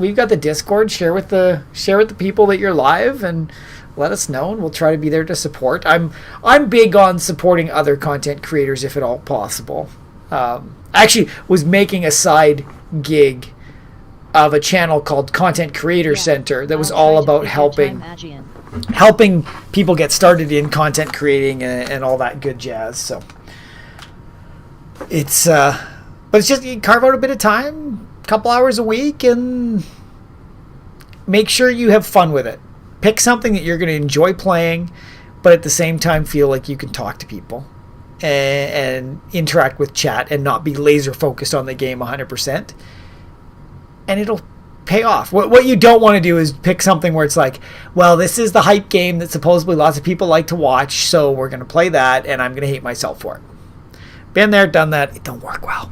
we've got the Discord. Share with the people that you're live, and let us know, and we'll try to be there to support. I'm big on supporting other content creators if at all possible. I actually was making a side gig of a channel called Content Creator Center that was all about helping people get started in content creating and all that good jazz. So it's but it's just, you carve out a bit of time, a couple hours a week, and make sure you have fun with it. Pick something that you're going to enjoy playing, but at the same time feel like you can talk to people and interact with chat and not be laser focused on the game 100%. And it'll pay off. What you don't want to do is pick something where it's like, well, this is the hype game that supposedly lots of people like to watch, so we're going to play that, and I'm going to hate myself for it. Been there, done that. It don't work well.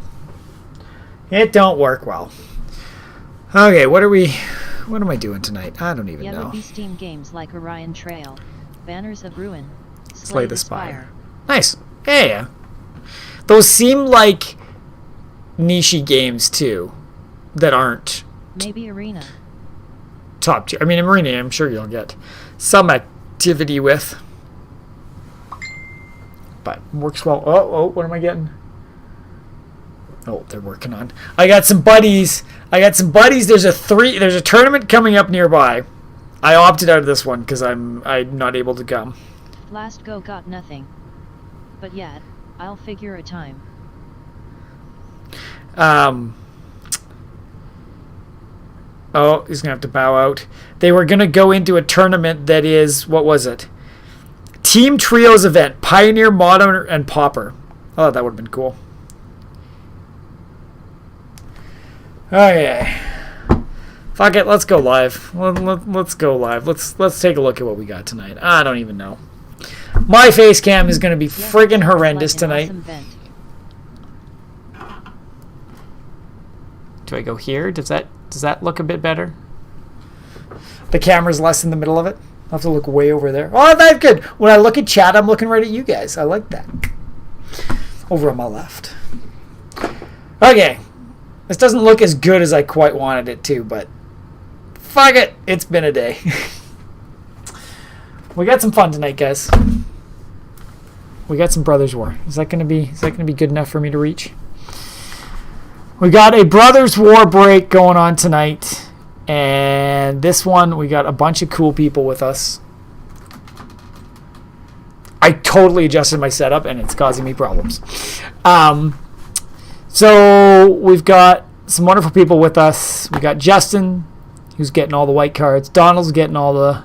It don't work well. Okay, what am I doing tonight? I don't even know. Yellow Steam games like Orion Trail, Banners of Ruin, Slay the Spire. Nice. Yeah. Those seem like niche games too, that aren't maybe Arena. Top tier. I mean, in Arena, I'm sure you'll get some activity with, but works well. Oh, what am I getting? Oh, they're working on. I got some buddies. There's a tournament coming up nearby. I opted out of this one because I'm not able to come. Last go got nothing. But yet, I'll figure a time. Oh, he's gonna have to bow out. They were gonna go into a tournament that is, what was it? Team Trios event, Pioneer, Modern, and Pauper. Oh, that would have been cool. Okay. Fuck it, let's go live. Let's go live. Let's take a look at what we got tonight. I don't even know. My face cam is going to be friggin' horrendous tonight. Do I go here? Does that look a bit better? The camera's less in the middle of it. I'll have to look way over there. Oh, that's good. When I look at chat, I'm looking right at you guys. I like that. Over on my left. Okay. This doesn't look as good as I quite wanted it to, but fuck it. It's been a day. We got some fun tonight, guys. We got some Brothers War. Is that gonna be good enough for me to reach? We got a Brothers War break going on tonight, and this one we got a bunch of cool people with us. I totally adjusted my setup, and it's causing me problems. So we've got some wonderful people with us. We got Justin, who's getting all the white cards. Donald's getting all the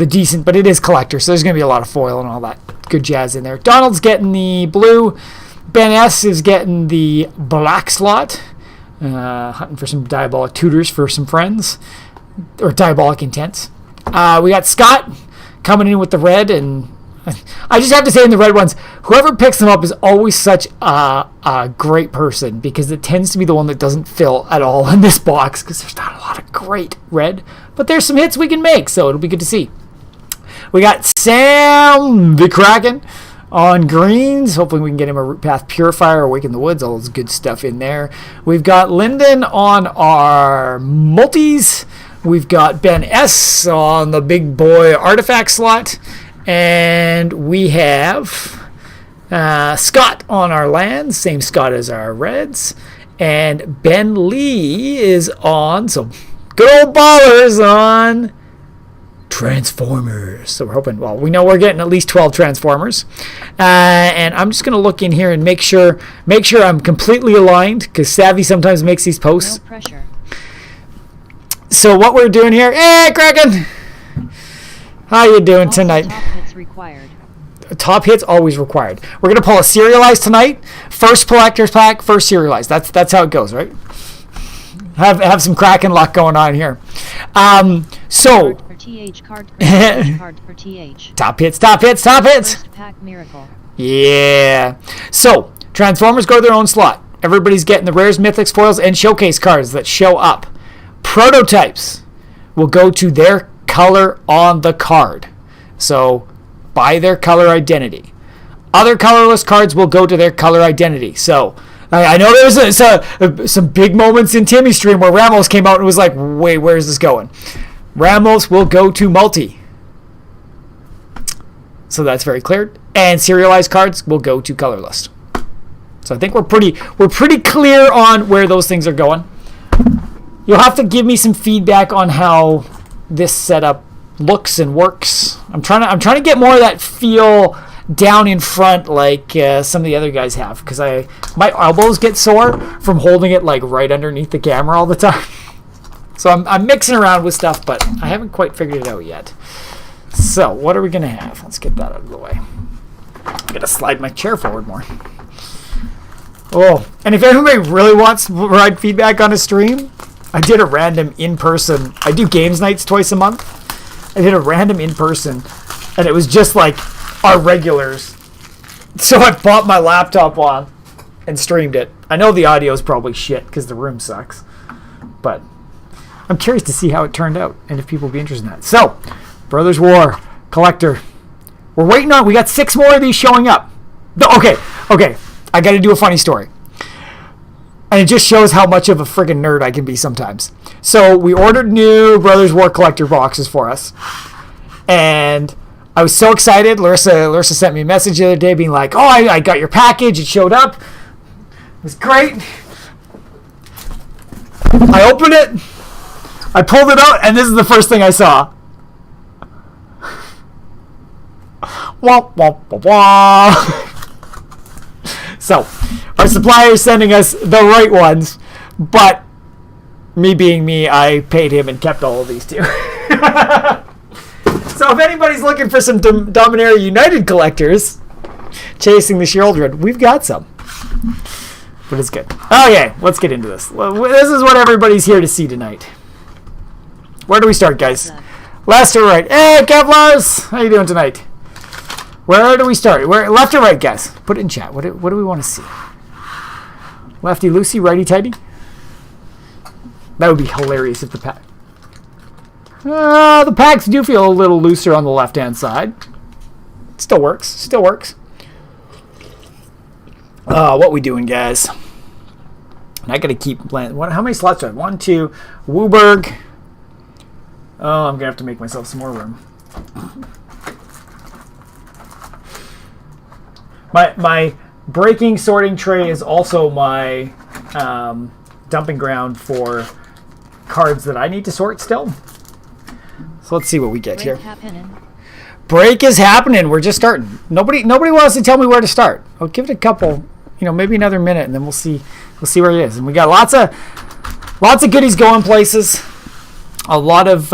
decent, but it is collector, so there's going to be a lot of foil and all that good jazz in there. Donald's getting the blue. Ben S is getting the black slot. Hunting for some diabolic tutors for some friends, or diabolic intents. We got Scott coming in with the red, and I just have to say, in the red ones, whoever picks them up is always such a great person, because it tends to be the one that doesn't fill at all in this box, because there's not a lot of great red, but there's some hits we can make, so it'll be good to see. We got Sam the Kraken on greens. Hopefully we can get him a Root Path Purifier, Awaken the Woods, all this good stuff in there. We've got Lyndon on our multis. We've got Ben S on the big boy artifact slot. And we have Scott on our lands, same Scott as our reds. And Ben Lee is on, so good old ballers on Transformers. So we're hoping, well, we know we're getting at least 12 Transformers. And I'm just going to look in here and make sure I'm completely aligned, because Savvy sometimes makes these posts. No pressure. So what we're doing here, hey, Kraken! How you doing tonight? Top hits required. Top hits always required. We're gonna pull a serialized tonight. First collector's pack, first serialized. That's how it goes, right? Have some Kraken luck going on here. So Card for TH, card for TH. Top hits. First pack miracle. Yeah. So Transformers go to their own slot. Everybody's getting the rares, mythics, foils, and showcase cards that show up. Prototypes will go to their color on the card, so by their color identity. Other colorless cards will go to their color identity. So I know there was some big moments in Timmy's stream where Ramos came out and was like, wait, where is this going? Ramos will go to multi. So that's very clear. And serialized cards will go to color list. So I think we're pretty clear on where those things are going. You'll have to give me some feedback on how this setup looks and works. I'm trying to get more of that feel down in front like some of the other guys have, because my elbows get sore from holding it like right underneath the camera all the time. So I'm mixing around with stuff, but I haven't quite figured it out yet. So what are we gonna have? Let's get that out of the way. I'm gonna slide my chair forward more. Oh, and if everybody really wants to provide feedback on a stream, I did a random in-person. I do games nights twice a month. I did a random in-person, and it was just like our regulars. So I bought my laptop on and streamed it. I know the audio is probably shit because the room sucks, but I'm curious to see how it turned out and if people will be interested in that. So, Brothers War Collector. We're waiting on. We got 6 more of these showing up. Okay. I got to do a funny story. And it just shows how much of a friggin' nerd I can be sometimes. So we ordered new Brothers War Collector boxes for us. And I was so excited. Larissa sent me a message the other day being like, oh, I got your package. It showed up. It was great. I opened it. I pulled it out. And this is the first thing I saw. Wah, wah, wah, wah. So, our supplier is sending us the right ones, but me being me, I paid him and kept all of these too. So if anybody's looking for some Dominaria United collectors chasing the children, we've got some. But it's good. Okay, let's get into this. This is what everybody's here to see tonight. Where do we start, guys? Left or right? Hey, Kevlars! How you doing tonight? Where do we start? Left or right, guys? Put it in chat. What do we want to see? Lefty loosey, righty tighty? That would be hilarious if the pack... the packs do feel a little looser on the left-hand side. Still works. What we doing, guys? And I got to keep playing. How many slots do I have? 1, 2. Wooberg. Oh, I'm going to have to make myself some more room. My breaking sorting tray is also my dumping ground for cards that I need to sort still. So let's see what we get here. Break is happening. We're just starting. Nobody wants to tell me where to start. I'll give it a couple, maybe another minute, and then we'll see where it is. And we got lots of goodies going places. A lot of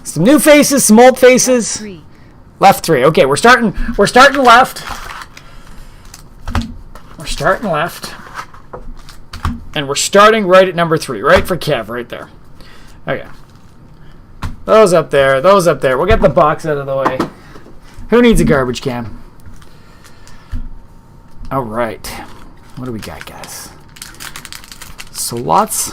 some new faces, some old faces. Left 3. Okay, we're starting left. We're starting left. And we're starting right at number 3, right for Kev, right there. Okay. Those up there. We'll get the box out of the way. Who needs a garbage can? All right. What do we got, guys? So lots.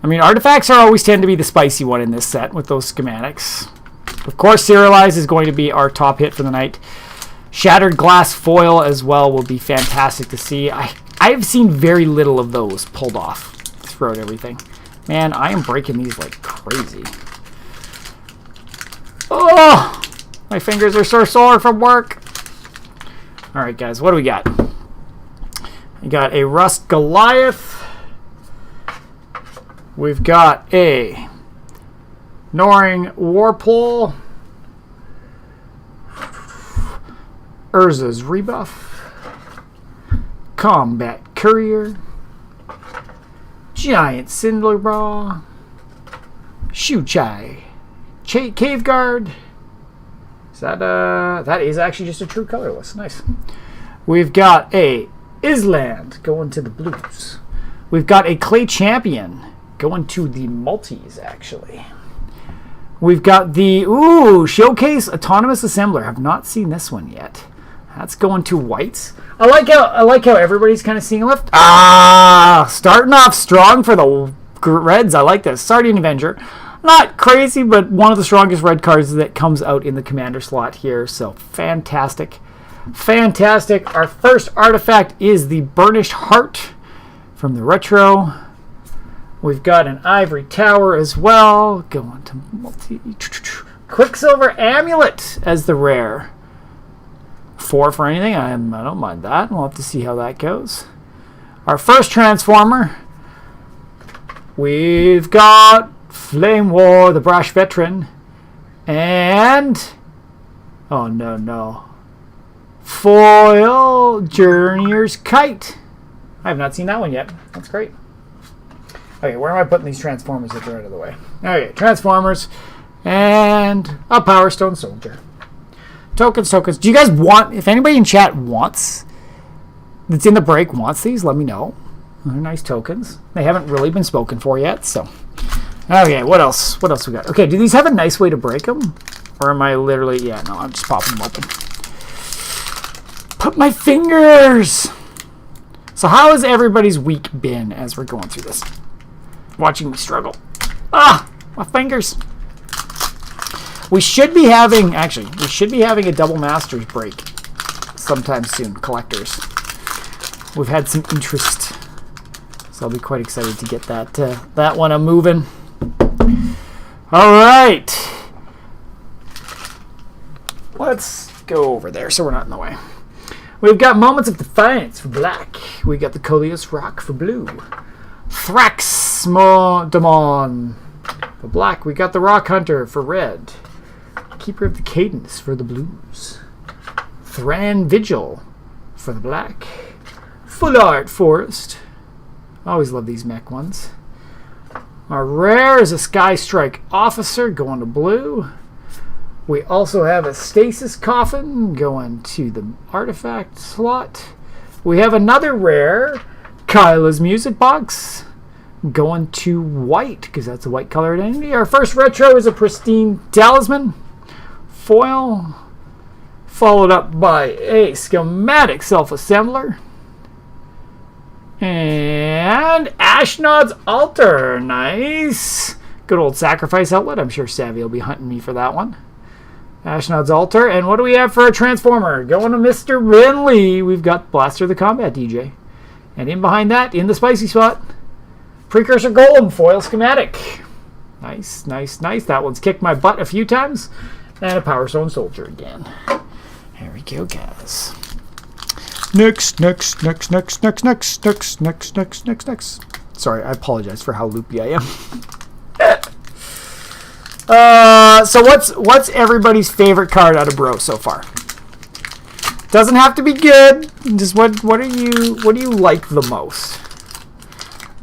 Artifacts always tend to be the spicy one in this set with those schematics. Of course, Serialized is going to be our top hit for the night. Shattered glass foil as well will be fantastic to see. I have seen very little of those pulled off throughout everything. Man, I am breaking these like crazy. Oh, my fingers are so sore from work. All right, guys, what do we got? We got a Rust Goliath. We've got a Noring Warpole. Urza's Rebuff. Combat Courier. Giant Cinderbra. Shuchai. Cave Guard. Is that is actually just a true colorless. Nice. We've got a Island going to the blues. We've got a Clay Champion going to the multis, actually. We've got the Showcase Autonomous Assembler. I've not seen this one yet. That's going to whites. I like how everybody's kind of seeing left. Starting off strong for the Reds. I like this. Sardine Avenger. Not crazy, but one of the strongest red cards that comes out in the commander slot here. So fantastic. Fantastic. Our first artifact is the Burnished Heart from the retro. We've got an Ivory Tower as well. Going to multi. Quicksilver Amulet as the rare. 4 for anything. I don't mind that. We'll have to see how that goes. Our first Transformer. We've got Flame War, the Brash Veteran. And... oh, no. Foil Journeyer's Kite. I have not seen that one yet. That's great. Okay, where am I putting these Transformers that are out of the way? Okay, Transformers and a Power Stone Soldier. Tokens. Do you guys want, if anybody in chat wants, that's in the break wants these, let me know. They're nice tokens. They haven't really been spoken for yet, so. Okay, what else? What else we got? Okay, do these have a nice way to break them? Or am I literally, yeah, no, I'm just popping them open. Put my fingers! So how has everybody's week been as we're going through this? Watching me struggle. Ah! My fingers! We should be having a Double Masters break sometime soon, collectors. We've had some interest. So I'll be quite excited to get that one moving. Alright. Let's go over there so we're not in the way. We've got Moments of Defiance for black. We got the Coleus Rock for blue. Thraxmodemon for black. We got the Rock Hunter for red. Keeper of the Cadence for the blues. Thran Vigil for the black. Full Art Forest. Always love these mech ones. Our rare is a Sky Strike Officer going to blue. We also have a Stasis Coffin going to the artifact slot. We have another rare, Kyla's Music Box, going to white, because that's a white colored entity. Our first retro is a Pristine Talisman. Foil. Followed up by a Schematic Self-Assembler. And Ashnod's Altar. Nice. Good old Sacrifice Outlet. I'm sure Savvy will be hunting me for that one. Ashnod's Altar. And what do we have for a Transformer? Going to Mr. Renly. We've got Blaster the Combat DJ. And in behind that, in the spicy spot, Precursor Golem Foil Schematic. Nice. That one's kicked my butt a few times. And a Power Stone Soldier again. Here we go, guys. Next. Sorry, I apologize for how loopy I am. So what's everybody's favorite card out of Bro so far? Doesn't have to be good. Just what do you like the most?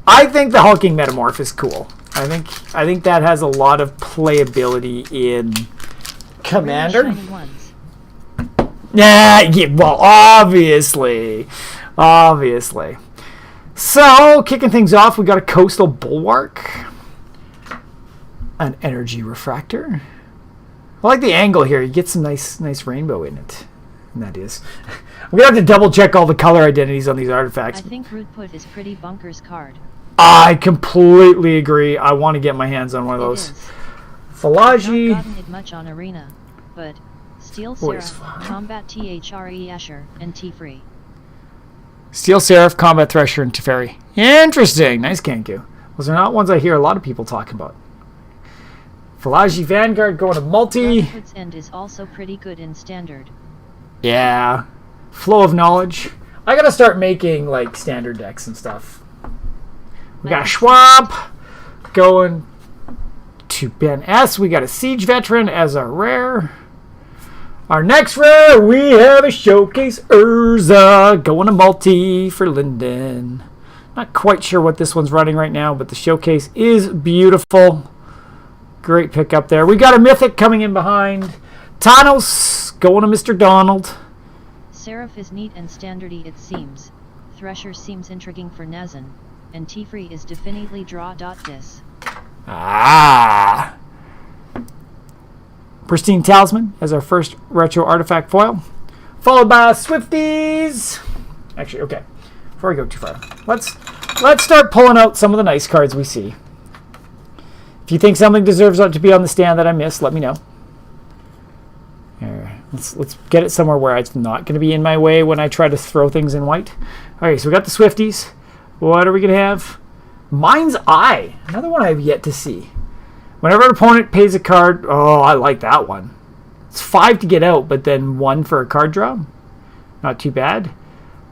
I think the Hulking Metamorph is cool. I think that has a lot of playability in Commander. Yeah, well, obviously. So, kicking things off, we got a Coastal Bulwark. An Energy Refractor. I like the angle here. You get some nice rainbow in it. And that is. We're going to have to double check all the color identities on these artifacts. I think Rootput is pretty bunkers card. I completely agree. I want to get my hands on one of those. Falaji. I've not gotten it much on Arena, but Steel Seraph, Combat THRE Asher, and T-Free. Steel Seraph, Combat Thresher, and Teferi. Interesting. Nice Kenku. Those are not ones I hear a lot of people talking about. Falaji Vanguard going to multi. Rootput's End is also pretty good in standard. Yeah. Flow of Knowledge. I gotta start making like standard decks and stuff. We got a Schwab going to Ben S. We got a Siege Veteran as our rare. Our next rare, we have a Showcase Urza going to multi for Linden. Not quite sure what this one's running right now, but the Showcase is beautiful. Great pickup there. We got a Mythic coming in behind. Thanos going to Mr. Donald. Seraph is neat and standardy it seems. Thresher seems intriguing for Nazan. And T-Free is definitely draw.dis. Ah! Pristine Talisman as our first retro artifact foil. Followed by Swifties. Actually, okay. Before we go too far, let's start pulling out some of the nice cards we see. If you think something deserves to be on the stand that I missed, let me know. Here. Let's get it somewhere where it's not going to be in my way when I try to throw things in white. Okay, so we got the Swifties. What are we going to have? Mind's Eye. Another one I've yet to see. Whenever an opponent pays a card... Oh, I like that one. It's 5 to get out, but then 1 for a card draw. Not too bad.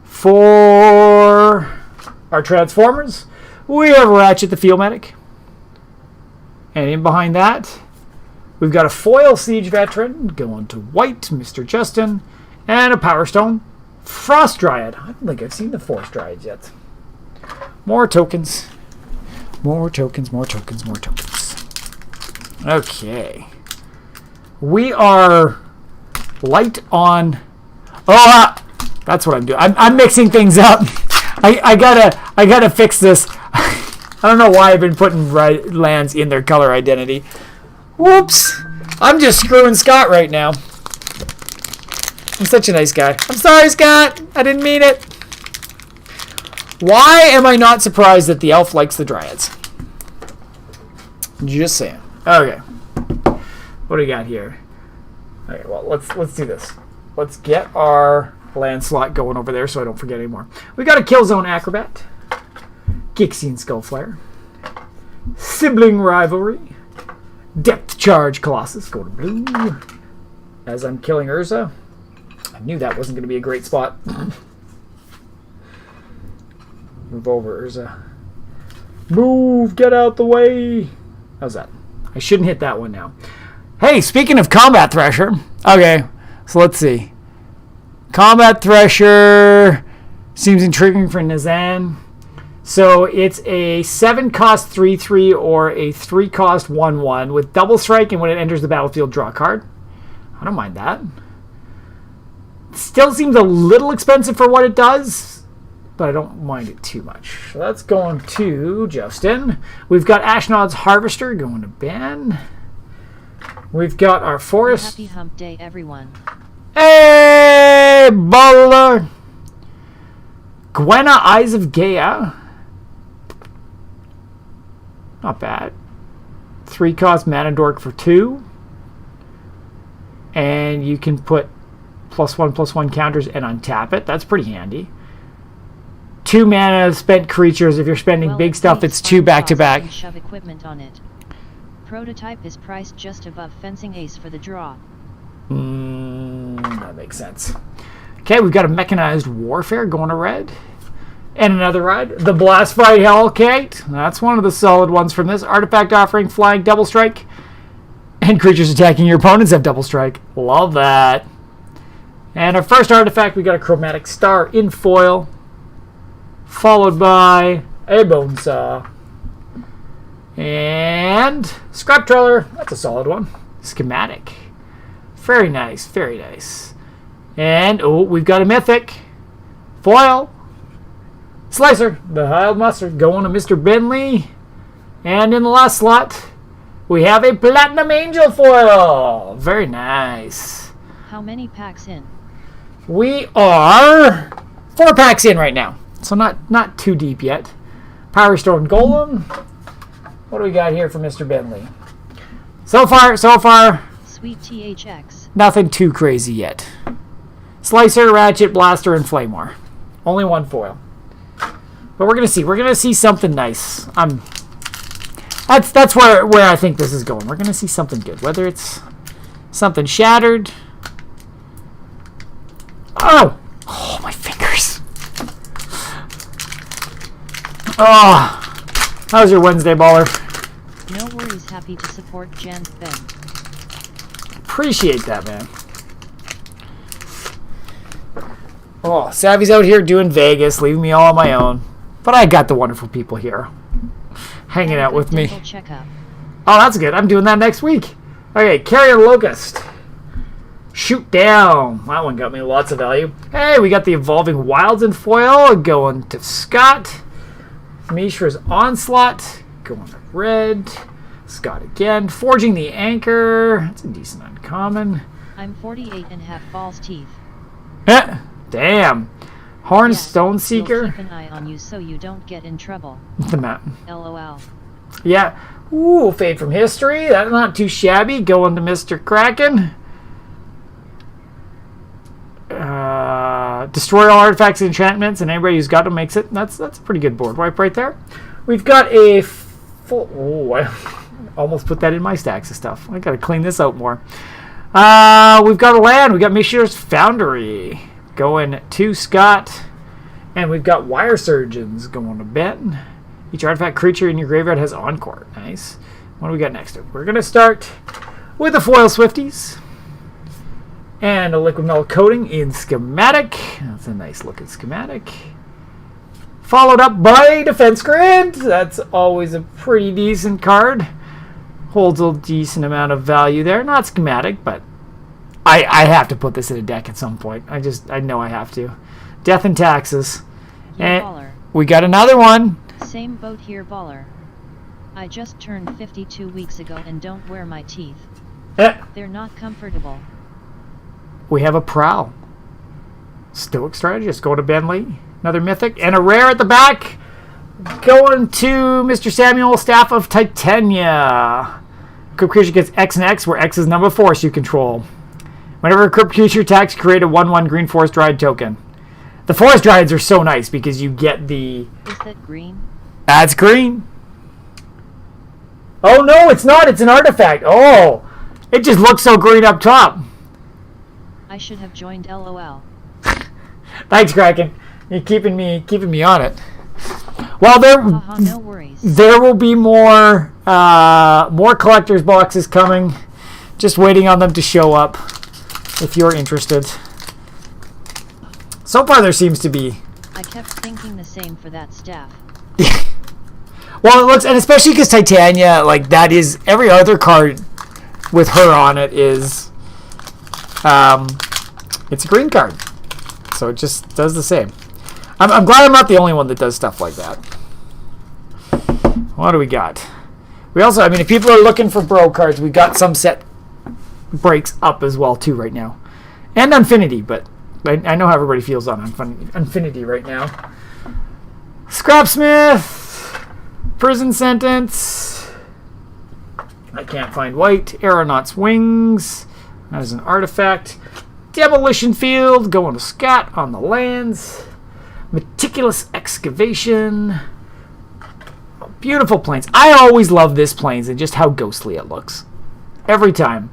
For our Transformers, we have Ratchet the Field Medic. And in behind that, we've got a foil Siege Veteran going to white, Mr. Justin, and a Power Stone, Frost Dryad. I don't think I've seen the Force Dryads yet. More tokens. More tokens, more tokens, more tokens. Okay. We are light on... Oh, that's what I'm doing. I'm mixing things up. I gotta fix this. I don't know why I've been putting lands in their color identity. Whoops. I'm just screwing Scott right now. I'm such a nice guy. I'm sorry, Scott. I didn't mean it. Why am I not surprised that the elf likes the Dryads? Just saying. Okay. What do we got here? Okay, well, let's do this. Let's get our land slot going over there so I don't forget anymore. We got a Killzone Acrobat, Gixian Skullflare, Sibling Rivalry, Depth Charge Colossus, go to blue. As I'm killing Urza. I knew that wasn't going to be a great spot. Move over, Urza. Move, get out the way. How's that? I shouldn't hit that one now. Hey, speaking of Combat Thresher. Okay, so let's see. Combat Thresher seems intriguing for Nazan. So it's a 7-cost 3/3 or a 3-cost 1/1 with double strike, and when it enters the battlefield, draw a card. I don't mind that. Still seems a little expensive for what it does, but I don't mind it too much. So that's going to Justin. We've got Ashnod's Harvester going to Ben. We've got our Forest. Happy Hump Day, everyone. Hey, Bowler. Gwenna, Eyes of Gaia. Not bad. 3-cost Mana Dork for 2. And you can put +1/+1 counters and untap it. That's pretty handy. 2 mana spent creatures. If you're spending big stuff, it's 2 back-to-back. Shove equipment on it. Prototype is priced just above Fencing Ace for the draw. That makes sense. Okay, we've got a Mechanized Warfare going to red. And another red. The Blast Fight Hellkite. That's one of the solid ones from this. Artifact offering flying double strike. And creatures attacking your opponents have double strike. Love that. And our first artifact, we got a Chromatic Star in foil. Followed by a Bonesaw. And Scrap Treller. That's a solid one. Schematic. Very nice, very nice. And, oh, we've got a Mythic. Foil. Slicer, the Hiled Mustard, going to Mr. Bentley. And in the last slot, we have a Platinum Angel Foil. Very nice. How many packs in? We are 4 packs in right now. So not too deep yet. Power Stone Golem. What do we got here for Mr. Bentley? So far, Sweet THX. Nothing too crazy yet. Slicer, Ratchet, Blaster, and Flamewar. Only 1 foil. But we're gonna see. We're gonna see something nice. That's where I think this is going. We're gonna see something good. Whether it's something shattered. Oh, my fingers. Oh, how's your Wednesday, baller? No worries. Happy to support Jan's Ben. Appreciate that, man. Oh, Savvy's out here doing Vegas, leaving me all on my own. But I got the wonderful people here hanging out with me. Checkup. Oh, that's good. I'm doing that next week. Okay, Carrion Locust. Shoot Down. That one got me lots of value. Hey, we got the Evolving Wilds in foil going to Scott. Mishra's Onslaught going to red. Scott again. Forging the Anchor. That's a decent uncommon. I'm 48 and have false teeth. Damn. Horn Yes, Stone we'll Seeker. keep an eye on you so you don't get in trouble. The mountain. LOL. Yeah. Ooh, Fade from History. That's not too shabby. Going to Mr. Kraken. destroy all artifacts and enchantments, and anybody who's got them makes it. That's a pretty good board wipe right there. We've got a full... Oh, I almost put that in my stacks of stuff. I got to clean this out more. We've got a land. We've got Mishra's Foundry going to Scott. And we've got Wire Surgeons going to Ben. Each artifact creature in your graveyard has Encore. Nice. What do we got next? We're going to start with the Foil Swifties. And a Liquid Metal Coating in Schematic. That's a nice looking schematic. Followed up by Defense Grid. That's always a pretty decent card. Holds a decent amount of value there. Not schematic, but I have to put this in a deck at some point. I know I have to. Death and Taxes. Yeah, And baller. we got another one. Same boat here, baller. I just turned 52 weeks ago and don't wear my teeth. They're not comfortable. We have a Prowl. Stoic Strategist going to Ben Lee. Another Mythic. And a rare at the back. Going to Mr. Samuel, Staff of Titania. Equipped creature gets X and X, where X is number force you control. Whenever a equipped creature attacks, create a 1/1 green Forest Dryad token. The Forest Dryads are so nice because you get the... Is that green? That's green. Oh, no, it's not. It's an artifact. Oh, it just looks so green up top. I should have joined LOL. Thanks, Kraken. You're keeping me on it. Well, Haha, no worries. there will be more collector's boxes coming. Just waiting on them to show up if you're interested. So far, there seems to be. I kept thinking the same for that staff. Well, it looks, and especially because Titania, like that is every other card with her on it is, it's a green card, so it just does the same. I'm glad I'm not the only one that does stuff like that. What do we got? We also, I mean, if people are looking for bro cards, we got some set breaks up as well too right now, and Infinity, but I know how everybody feels on Infinity right now. Scrapsmith, Prison Sentence. I can't find white. Aeronaut's Wings. That is an artifact. Demolition Field going to Scott on the lands. Meticulous Excavation. Beautiful plains. I always love this plains and just how ghostly it looks. Every time.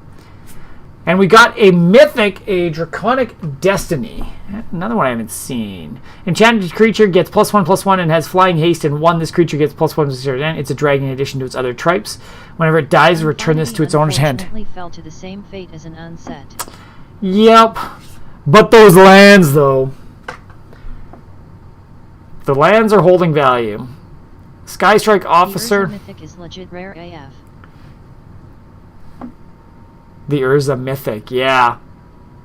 And we got a Mythic, a Draconic Destiny. Another one I haven't seen. Enchanted creature gets +1/+1 and has flying haste, and this creature gets +1/+0. And it's a dragon in addition to its other types. Whenever it dies, return this to its owner's hand. Unfortunately fell to the same fate as an unset. Yep. But those lands, though. The lands are holding value. Skystrike Officer. The Urza Mythic is legit rare AF. The Urza Mythic, yeah.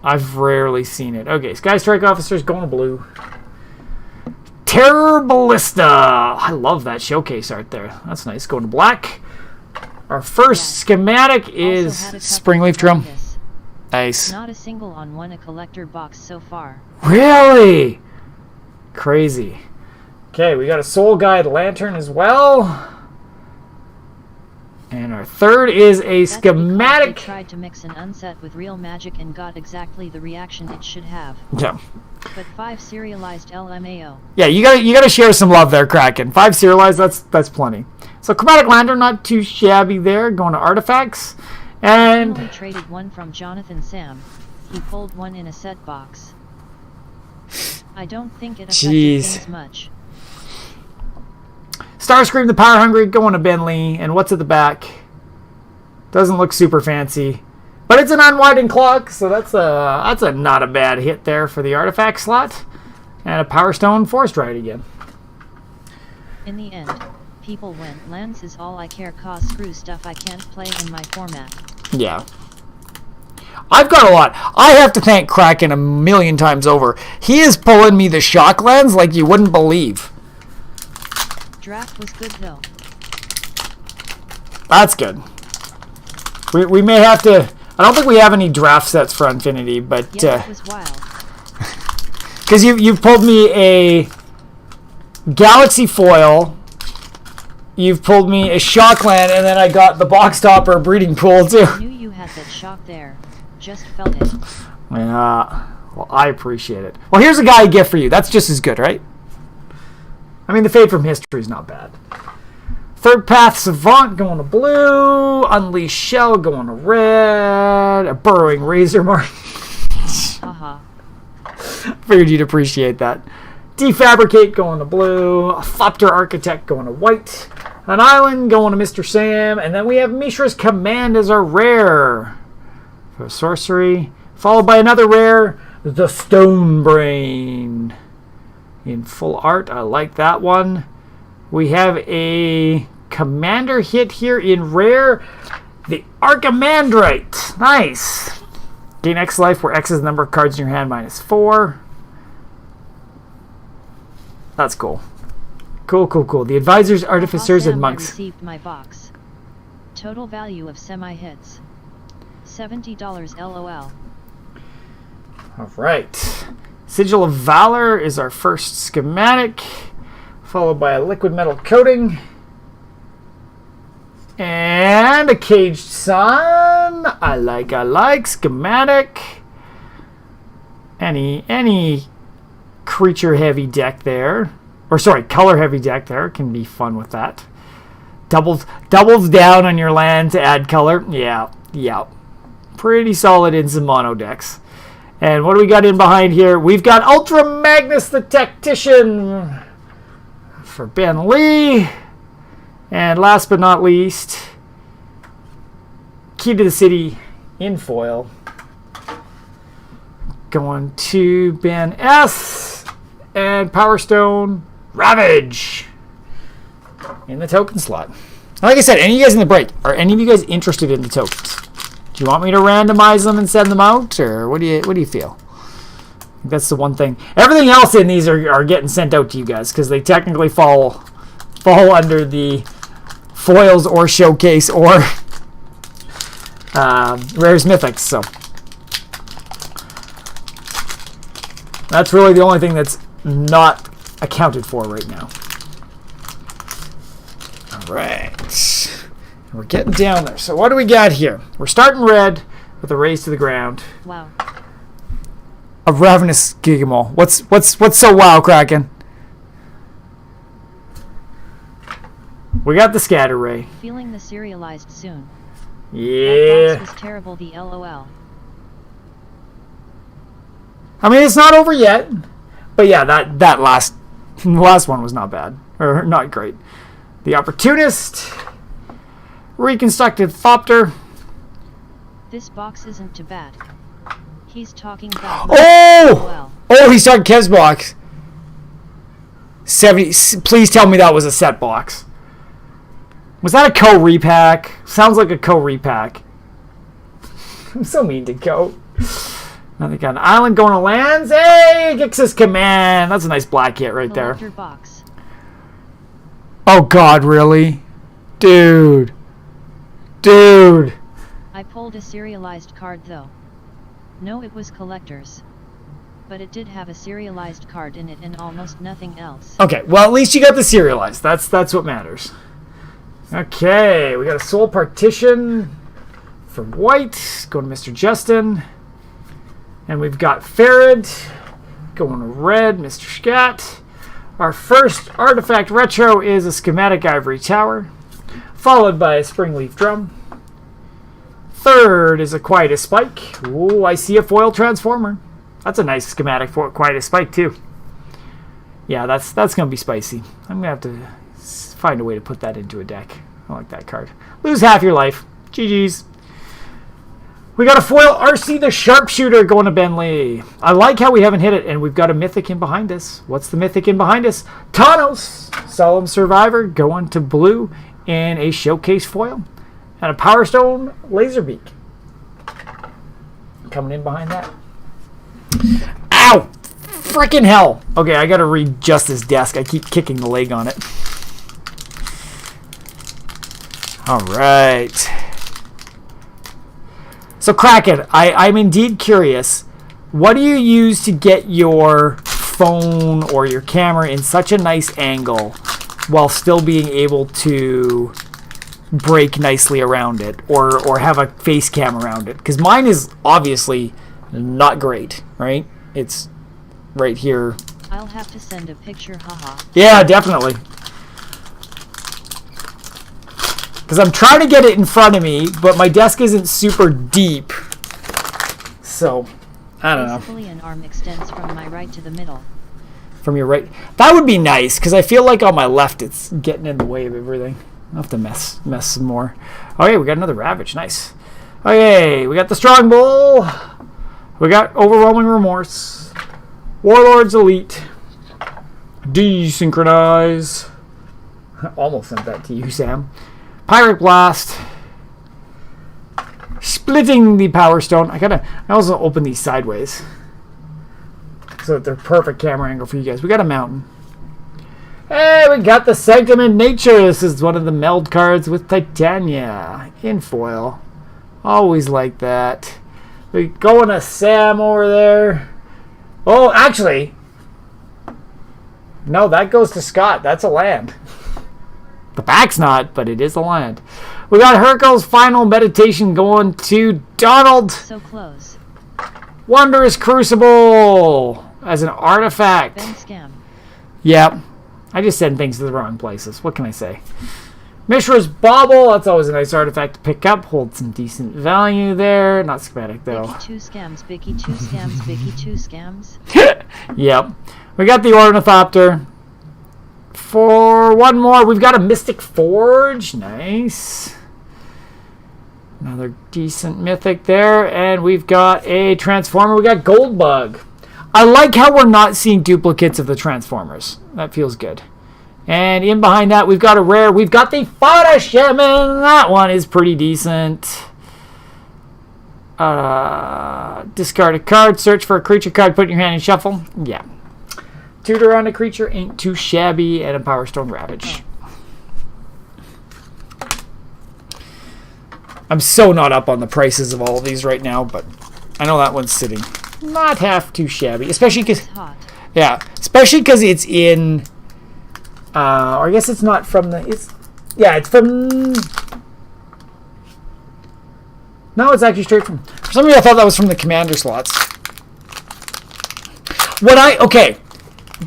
I've rarely seen it. Okay, Skystrike Officer's going to blue. Terror Ballista. I love that showcase art there. That's nice. Going to black. Our first schematic is Springleaf Drum. Nice. Not a single on one a collector box so far. Really? Crazy. Okay, we got a Soul Guide Lantern as well. And our third is a schematic. They tried to mix an unset with real magic and got exactly the reaction it should have. Yeah. But 5 serialized LMAO. Yeah, you gotta share some love there, Kraken. 5 serialized, that's plenty. So Chromatic Lantern, not too shabby there. Going to artifacts. And I traded one from Jonathan Sam. He pulled one in a set box. I don't think it affected things much. Starscream the Power Hungry going to Ben Lee. And what's at the back? Doesn't look super fancy. But it's an unwinding clock, so that's a not a bad hit there for the artifact slot. And a Power Stone Forest Dryad again. In the end, people went, lands is all I care, cause screw stuff I can't play in my format. Yeah. I've got a lot. I have to thank Kraken a million times over. He is pulling me the shock lands like you wouldn't believe. Draft was good though. That's good. We may have to... I don't think we have any draft sets for Infinity, but... Yeah, it was wild. Because you've pulled me a Galaxy Foil, you've pulled me a Shockland, and then I got the Box Topper Breeding Pool, too. I knew you had that shock there. Just felt it. Yeah. Well, I appreciate it. Well, here's a guy gift for you. That's just as good, right? I mean, the Fade from History is not bad. Third Path Savant going to blue. Unleashed Shell going to red. A Burrowing Razor Mark. Haha. Figured you'd appreciate that. Defabricate going to blue. A Thopter Architect going to white. An Island going to Mr. Sam. And then we have Mishra's Command as our rare for sorcery. Followed by another rare, the Stone Brain. In full art, I like that one. We have a Commander hit here in rare, the Archimandrite. Nice. Gain X life, where X is the number of cards in your hand minus 4. That's cool. Cool. The Advisors, Artificers, and Monks. I received my box. Total value of semi-hits. $70 LOL. Alright. Sigil of Valor is our first schematic, followed by a liquid metal coating. And a Caged Sun. I like. Schematic. Any creature heavy deck there. Or sorry, color heavy deck there can be fun with that. Doubles down on your land to add color. Yeah. Pretty solid in some mono decks. And what do we got in behind here? We've got Ultra Magnus the Tactician for Ben Lee. And last but not least, Key to the City in foil. Going to Ben S. And Power Stone Ravage in the token slot. Like I said, any of you guys in the break, are any of you guys interested in the tokens? Do you want me to randomize them and send them out, or what do you feel? That's the one thing. Everything else in these are getting sent out to you guys because they technically fall under the foils or showcase or rares mythics. So that's really the only thing that's not accounted for right now. All right. We're getting down there. So what do we got here? We're starting red with a raise to the ground. Wow. A Ravenous Gigamole. What's so wow, Kraken? We got the Scatter Ray. Feeling the serialized soon. Yeah. That box was terrible, the LOL. I mean, it's not over yet. But yeah, that last one was not bad. Or not great. The Opportunist. Reconstructed Thopter. This box isn't too bad. He's talking about... Oh, he's talking Kev's box. 70. Please tell me that was a set box. Was that a co-repack? Sounds like a co-repack. I'm so mean to Co. Now they got an Island going to lands. Hey, Gix's Command. That's a nice black hit right there. Box. Oh God, really? Dude. I pulled a serialized card though. No, it was collectors. But it did have a serialized card in it and almost nothing else. Okay, well at least you got the serialized. That's what matters. Okay, we got a Soul Partition for white. Going to Mr. Justin. And we've got Farad going to red, Mr. Scat. Our first artifact retro is a Schematic Ivory Tower, followed by a Springleaf Drum. Third is a Quietus Spike. Ooh, I see a Foil Transformer. That's a nice schematic for Quietus Spike too. Yeah, that's going to be spicy. I'm going to have to find a way to put that into a deck. I like that card. Lose half your life. GG's. We got a foil RC the Sharpshooter going to Ben Lee. I like how we haven't hit it, and we've got a Mythic in behind us. What's the Mythic in behind us? Thanos, Solemn Survivor, going to blue in a Showcase foil. And a Power Stone Laserbeak. Coming in behind that. Ow! Frickin' hell! Okay, I gotta readjust this desk. I keep kicking the leg on it. Alright. So Kraken, I'm indeed curious. What do you use to get your phone or your camera in such a nice angle while still being able to break nicely around it or have a face cam around it? Because mine is obviously not great, right? It's right here. I'll have to send a picture, haha. Yeah, definitely. Because I'm trying to get it in front of me, but my desk isn't super deep. So, I don't know. Basically, an arm extends from my right to the middle. From your right. That would be nice, because I feel like on my left it's getting in the way of everything. I'll have to mess some more. Oh, yeah, we got another Ravage. Nice. Okay, we got the Strong Bull. We got Overwhelming Remorse. Warlord's Elite. Desynchronize. Almost sent that to you, Sam. Pirate Blast. Splitting the Power Stone. I also open these sideways so that they're perfect camera angle for you guys. We got a mountain. Hey, we got the Sanctum in Nature. This is one of the meld cards with Titania in foil. Always like that. We going to Sam over there. Oh, actually, no, that goes to Scott. That's a land. The back's not, but it is a land. We got Hercule's Final Meditation going to Donald. So close. Wondrous Crucible as an artifact. Ben Scam. Yep. I just send things to the wrong places. What can I say? Mishra's Bauble. That's always a nice artifact to pick up. Hold some decent value there. Not schematic, though. Biggie 2 scams, Biggie 2 scams, Biggie 2 scams. Yep. We got the Ornithopter. For one more, we've got a Mystic Forge. Nice. Another decent mythic there. And we've got a Transformer. We got Goldbug. I like how we're not seeing duplicates of the Transformers. That feels good. And in behind that, we've got a rare. We've got the Fada Shaman. That one is pretty decent. Discard a card. Search for a creature card. Put it in your hand and shuffle. Yeah. Tutor on a creature ain't too shabby. And a Power Stone Ravage. I'm so not up on the prices of all of these right now, but I know that one's sitting not half too shabby, especially because it's in or I guess it's not from the it's from no, it's actually straight from, for some reason I thought that was from the commander slots.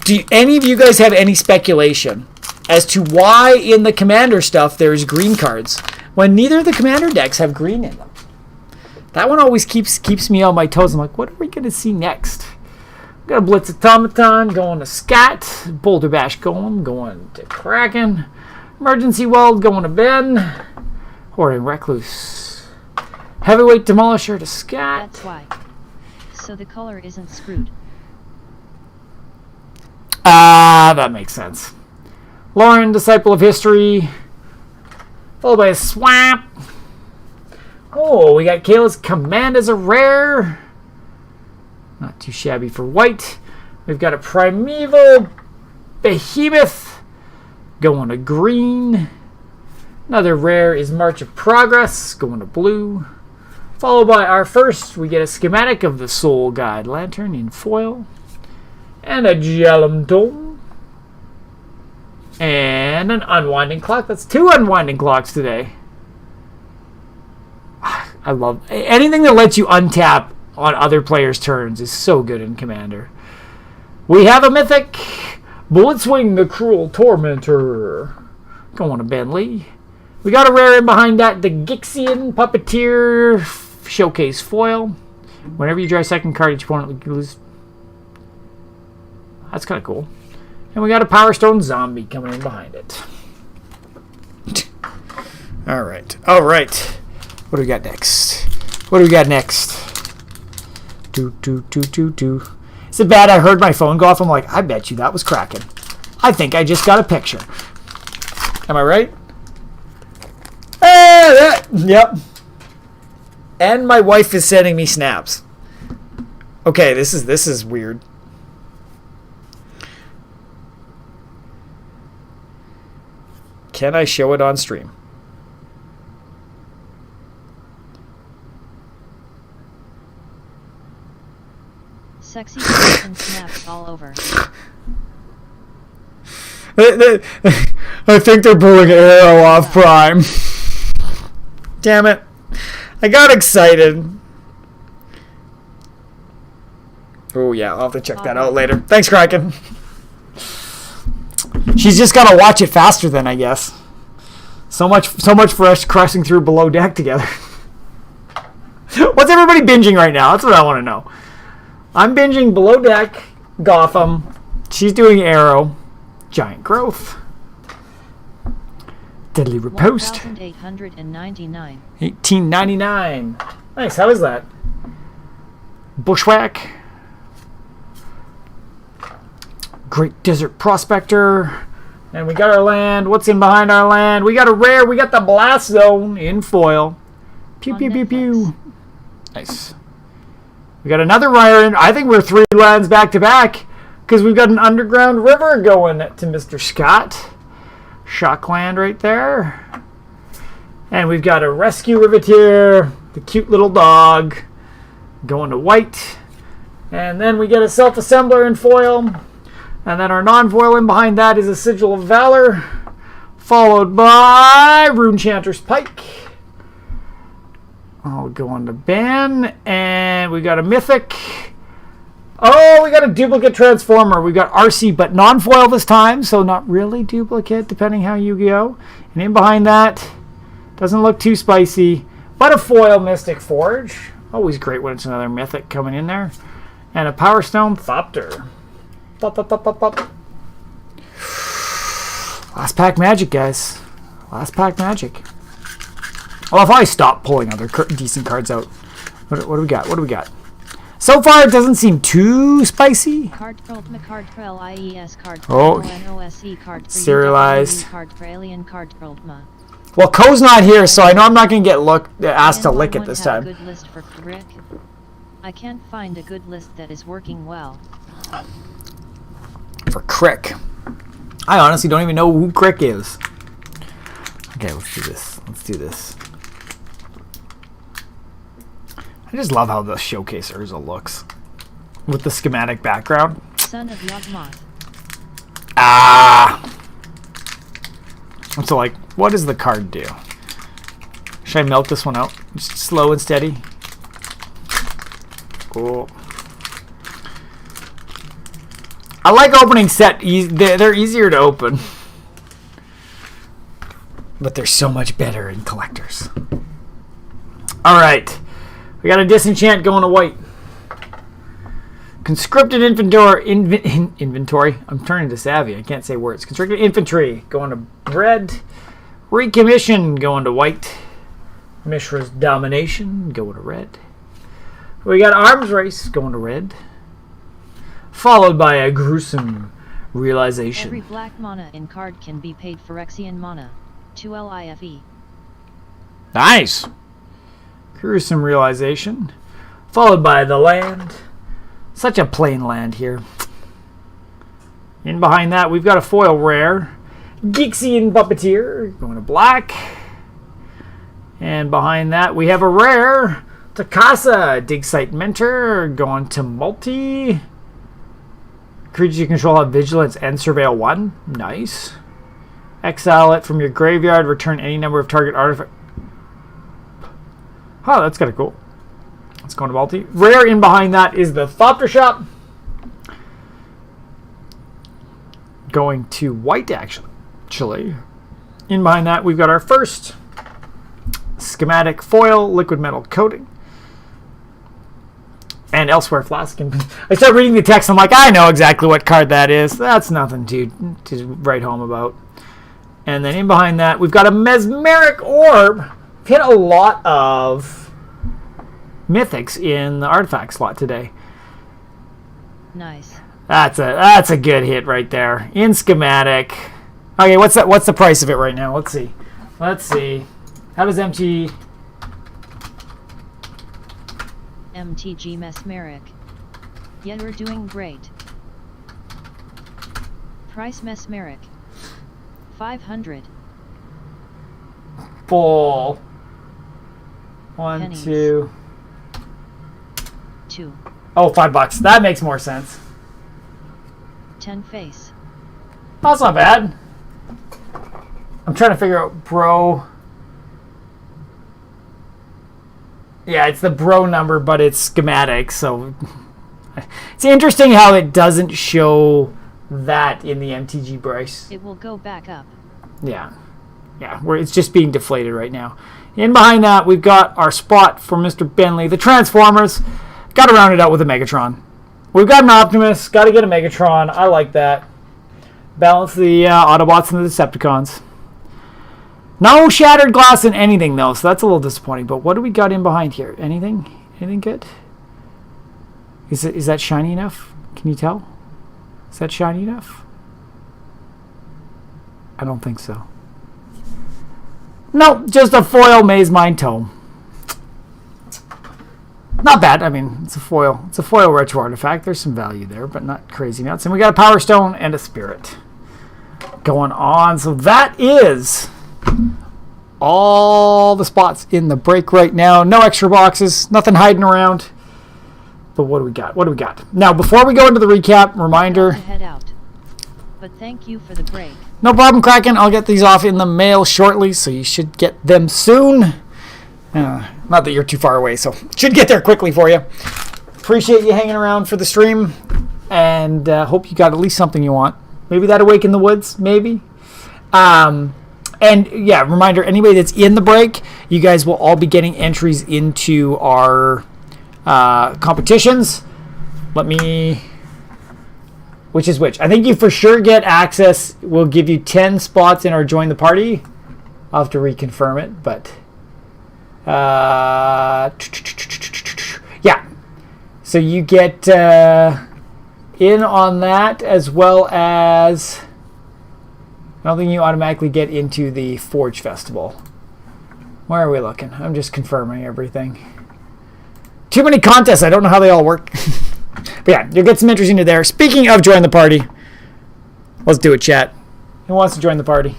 Do any of you guys have any speculation as to why in the commander stuff there's green cards when neither of the commander decks have green in them? That one always keeps me on my toes. I'm like, what are we going to see next? We got a Blitz Automaton going to Scat. Boulder Bash going to Kraken. Emergency Weld going to Ben. Hoarding Recluse. Heavyweight Demolisher to Scat. That's why. So the color isn't screwed. That makes sense. Lauren, Disciple of History. Followed by a Swamp. Oh, we got Kayla's Command as a rare. Not too shabby for white. We've got a Primeval Behemoth going to green. Another rare is March of Progress going to blue. Followed by our first, we get a schematic of the Soul Guide Lantern in foil. And a Jellum Dome. And an Unwinding Clock. That's 2 Unwinding Clocks today. I love anything that lets you untap on other players' turns is so good in Commander. We have a mythic Blitzwing the Cruel Tormentor going to Bentley. We got a rare in behind that, the Gixian Puppeteer Showcase Foil. Whenever you draw a second card, each opponent loses. That's kind of cool. And we got a Power Stone Zombie coming in behind it. All right. What do we got next? Is it bad I heard my phone go off? I'm like, I bet you that was Kraken. I think I just got a picture. Am I right? Yep. And my wife is sending me snaps. Okay, this is weird. Can I show it on stream? Sexy pics and snaps all over. I think they're pulling Arrow off Prime. Damn it. I got excited. Oh, yeah. I'll have to check that out later. Thanks, Kraken. She's just got to watch it faster then, I guess. So much for us crossing through Below Deck together. What's everybody binging right now? That's what I want to know. I'm binging Below Deck, Gotham. She's doing Arrow. Giant Growth. Deadly Riposte. 1,899. 1899. Nice. How is that? Bushwhack. Great Desert Prospector. And we got our land. What's in behind our land? We got a rare. We got the Blast Zone in foil. Pew, pew, pew, pew. Nice. We got another rare. I think we're 3 lands back to back because we've got an Underground River going to Mr. Scott. Shockland right there. And we've got a Rescue Riveteer, the cute little dog, going to white. And then we get a Self-Assembler in foil. And then our non-foil in behind that is a Sigil of Valor, followed by Runechanter's Pike. I'll go on to ban. And we got a Mythic. Oh, we got a duplicate Transformer. We got RC, but non-foil this time, so not really duplicate, depending how you go. And in behind that, doesn't look too spicy, but a foil Mystic Forge. Always great when it's another Mythic coming in there. And a Power Stone Thopter. Thop, thop, thop, thop, thop. Last pack magic, guys. Last pack magic. Well, if I stop pulling other decent cards out. What do we got? What do we got? So far, it doesn't seem too spicy. Card card for LIES card Oh, NOSE card for serialized. card for Alien card for Well, Ko's not here, so I know I'm not going to get asked to lick it this time. Good list for Crick. I can't find a good list that is working well. For Crick. I honestly don't even know who Crick is. Okay, let's do this. Let's do this. I just love how the Showcase Urza looks with the schematic background. Son of Yawgmoth. Ah! So, like, what does the card do? Should I melt this one out? Just slow and steady. Cool. I like opening set. They're easier to open. But they're so much better in collectors. Alright. We got a Disenchant going to white. Conscripted inventory. I'm turning to savvy. I can't say words. Conscripted infantry going to red. Recommission going to white. Mishra's domination going to red. We got Arms Race going to red. Followed by a gruesome realization. Every black mana in card can be paid Phyrexian mana. 2 LIFE. Nice. Gruesome realization. Followed by the land. Such a plain land here. In behind that, we've got a foil rare. Geeksian Puppeteer going to black. And behind that, we have a rare. Takasa, Dig Site Mentor going to multi. Creatures you control have Vigilance and Surveil 1. Nice. Exile it from your graveyard. Return any number of target artifacts. Oh, that's kind of cool. Let's go into multi. Rare in behind that is the Thopter Shop. Going to white, actually. In behind that, we've got our first schematic foil liquid metal coating. And Elsewhere Flask. I start reading the text. I'm like, I know exactly what card that is. That's nothing to write home about. And then in behind that, we've got a Mesmeric Orb. We've hit a lot of mythics in the artifact slot today. Nice. That's a good hit right there. In schematic. Okay, what's the price of it right now? Let's see. How does MTG Mesmeric. Yeah, you're doing great. Price Mesmeric. 500. Full. 1, Pennies. 2. 2. Oh, $5. That makes more sense. 10 face. That's not bad. I'm trying to figure out bro. Yeah, it's the bro number, but it's schematic, so It's interesting how it doesn't show that in the MTG Bryce. It will go back up. Yeah. Yeah, where it's just being deflated right now. In behind that, we've got our spot for Mr. Bentley. The Transformers. Got to round it out with a Megatron. We've got an Optimus. Got to get a Megatron. I like that. Balance the Autobots and the Decepticons. No shattered glass in anything, though, so that's a little disappointing. But what do we got in behind here? Anything? Anything good? Is that shiny enough? Can you tell? Is that shiny enough? I don't think so. Nope, just a foil Maze Mind Tome. Not bad. I mean, it's a foil. It's a foil retro artifact. There's some value there, but not crazy nuts. And we got a Power Stone and a Spirit going on. So that is all the spots in the break right now. No extra boxes. Nothing hiding around. But what do we got? What do we got? Now, before we go into the recap, reminder. To head out. But thank you for the break. No problem, Kraken. I'll get these off in the mail shortly, so you should get them soon. Not that you're too far away, so should get there quickly for you. Appreciate you hanging around for the stream, and hope you got at least something you want. Maybe that Awake in the Woods, maybe. And yeah, reminder, anybody that's in the break, you guys will all be getting entries into our competitions. Let me... Which is which? I think you for sure get access. We'll give you 10 spots in our Join the Party. I'll have to reconfirm it, but... yeah. So you get in on that, as well as... I don't think you automatically get into the Forge Festival. Where are we looking? I'm just confirming everything. Too many contests. I don't know how they all work. But yeah, you'll get some entries into there. Speaking of Join the Party, let's do it, chat. Who wants to join the party?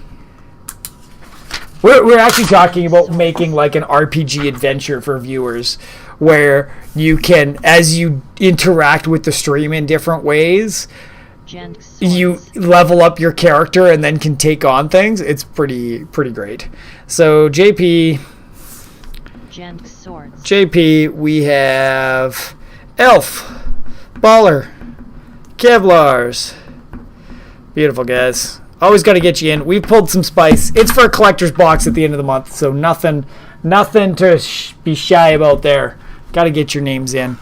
We're actually talking about making like an RPG adventure for viewers where you can, as you interact with the stream in different ways, you level up your character and then can take on things. It's pretty great. So JP, we have Elf, Baller, Kevlars. Beautiful, guys. Always got to get you in. We've pulled some spice. It's for a collector's box at the end of the month, so nothing to be shy about there. Got to get your names in.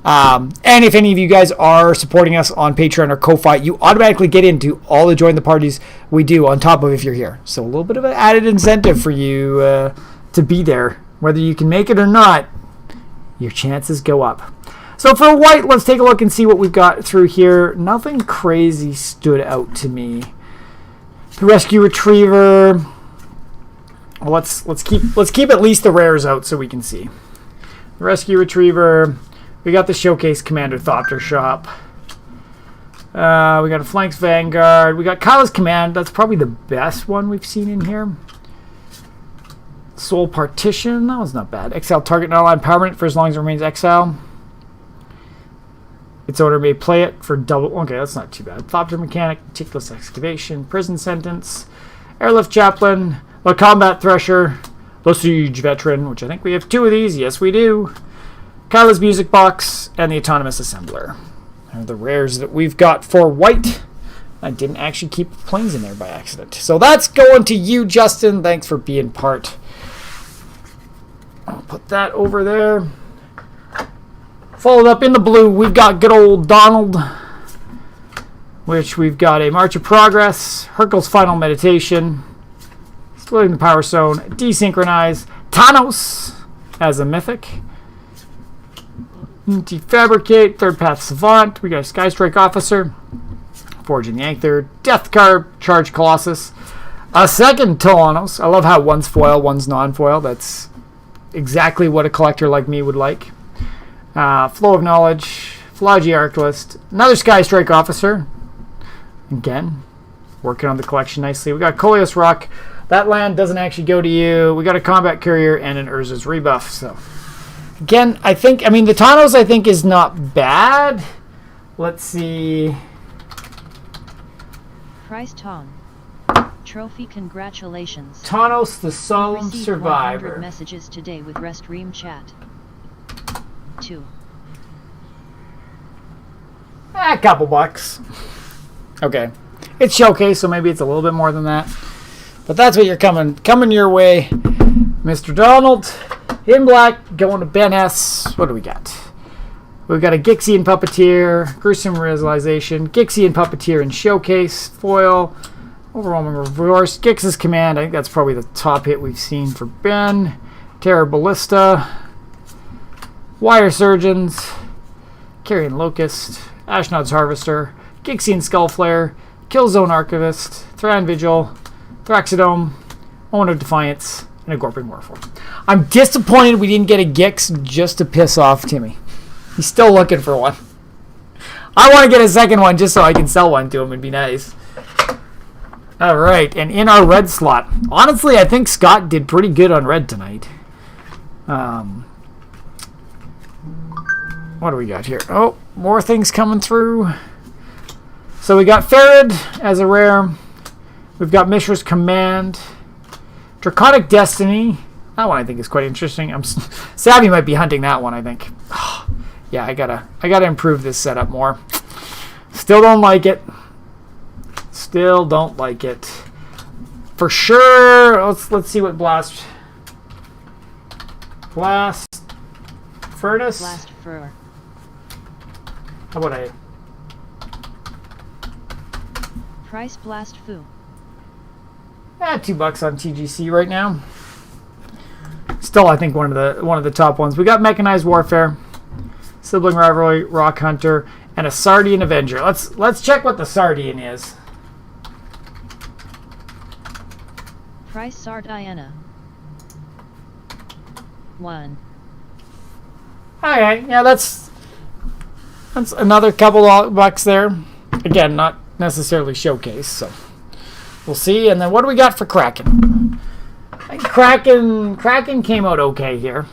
And if any of you guys are supporting us on Patreon or Ko-Fi, you automatically get into all the Join the Parties we do on top of if you're here. So a little bit of an added incentive for you to be there. Whether you can make it or not, your chances go up. So for white, let's take a look and see what we've got through here. Nothing crazy stood out to me. The Rescue Retriever. Well, let's keep at least the rares out so we can see. The Rescue Retriever. We got the Showcase Commander Thopter Shop. We got a Flanks Vanguard. We got Kyla's Command. That's probably the best one we've seen in here. Soul Partition. That one's not bad. Exile target not allowed permanent for as long as it remains exile. Its owner may play it for double... Okay, that's not too bad. Thopter Mechanic, Meticulous Excavation, Prison Sentence, Airlift Chaplain, the Combat Thresher, the Siege Veteran, which I think we have 2 of these. Yes, we do. Kyla's Music Box, and the Autonomous Assembler. Are the rares that we've got for white. I didn't actually keep planes in there by accident. So that's going to you, Justin. Thanks for being part. I'll put that over there. Followed up in the blue, we've got good old Donald, which we've got a March of Progress, Hercule's Final Meditation, Splitting the Power Stone, Desynchronize, Thanos as a mythic, Defabricate, Third Path Savant, we got a Sky Strike Officer, Forging the Aether, Death Card, Charge Colossus, a second Thanos. I love how one's foil, one's non-foil. That's exactly what a collector like me would like. Flow of Knowledge, Phlogy Arclist, another Sky Strike Officer. Again, working on the collection nicely. We got Coleus Rock. That land doesn't actually go to you. We got a Combat Courier and an Urza's Rebuff. So, again, the Thanos I think is not bad. Let's see. Price Tong. Trophy, congratulations. Thanos, the Solemn Survivor. 100 messages today with Restream chat. 2. A couple bucks. Okay. It's showcase, so maybe it's a little bit more than that. But that's what you're coming your way. Mr. Donald in black going to Ben S. What do we got? We've got a Gixian Puppeteer, Gruesome Realization, Gixian Puppeteer in showcase, foil, Overwhelming Reverse, Gix's Command. I think that's probably the top hit we've seen for Ben. Terror Ballista, Wire Surgeons, Carrion Locust, Ashnod's Harvester, Gixian Skullflare, Killzone Archivist, Thran Vigil, Thraxodome, Owen of Defiance, and a Gorping Warform. I'm disappointed we didn't get a Gix just to piss off Timmy. He's still looking for one. I want to get a second one just so I can sell one to him. It'd be nice. All right, and in our red slot, honestly, I think Scott did pretty good on red tonight. What do we got here? Oh, more things coming through. So we got Farid as a rare. We've got Mishra's Command. Draconic Destiny. That one I think is quite interesting. Savvy might be hunting that one, I think. Yeah, I gotta improve this setup more. Still don't like it. Still don't like it. For sure. Let's see what Blast Furnace. Blast Fur. How about I? Price Blast Foo. $2 on TGC right now. Still, I think one of the top ones. We got Mechanized Warfare, Sibling Rivalry, Rock Hunter, and a Sardian Avenger. Let's check what the Sardian is. Price Sardiana. 1. Okay, yeah, that's another couple of bucks there. Again, not necessarily showcase, so we'll see. And then what do we got for Kraken? I think Kraken came out okay here.